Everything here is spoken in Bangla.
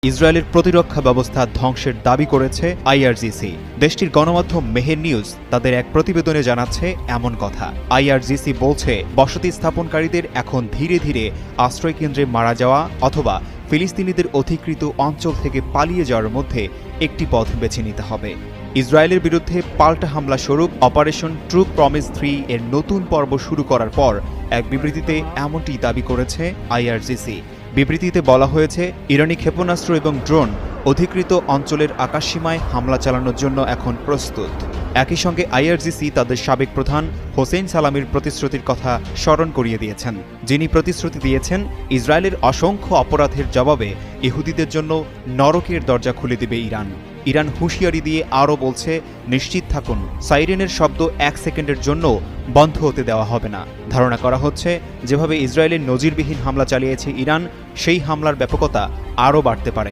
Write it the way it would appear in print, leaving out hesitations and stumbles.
ইসরায়েলের প্রতিরক্ষা ব্যবস্থা ধ্বংসের দাবি করেছে আইআরজিসি। দেশটির গণমাধ্যম মেহের নিউজ তাদের এক প্রতিবেদনে জানাচ্ছে এমন কথা। আইআরজিসি বলছে, বসতি স্থাপনকারীদের এখন ধীরে ধীরে আশ্রয়কেন্দ্রে মারা যাওয়া অথবা ফিলিস্তিনিদের অধিকৃত অঞ্চল থেকে পালিয়ে যাওয়ার মধ্যে একটি পথ বেছে নিতে হবে। ইসরায়েলের বিরুদ্ধে পাল্টা হামলা স্বরূপ অপারেশন ট্রু প্রমিস 3 এর নতুন পর্ব শুরু করার পর এক বিবৃতিতে এমনটি দাবি করেছে আইআরজিসি। বিবৃতিতে বলা হয়েছে, ইরানি ক্ষেপণাস্ত্র এবং ড্রোন অধিকৃত অঞ্চলের আকাশসীমায় হামলা চালানোর জন্য এখন প্রস্তুত। একই সঙ্গে আইআরজিসি তাদের সাবেক প্রধান হোসেইন সালামির প্রতিশ্রুতির কথা স্মরণ করিয়ে দিয়েছেন, যিনি প্রতিশ্রুতি দিয়েছেন ইসরায়েলের অসংখ্য অপরাধের জবাবে ইহুদিদের জন্য নরকের দরজা খুলে দেবে ইরান। ইরান হুঁশিয়ারি দিয়ে আরও বলছে, নিশ্চিত থাকুন, সাইরেনের শব্দ 1 সেকেন্ডের জন্য বন্ধ হতে দেওয়া হবে না। ধারণা করা হচ্ছে, যেভাবে ইসরায়েলের নজিরবিহীন হামলা চালিয়েছে ইরান, সেই হামলার ব্যাপকতা আরও বাড়তে পারে।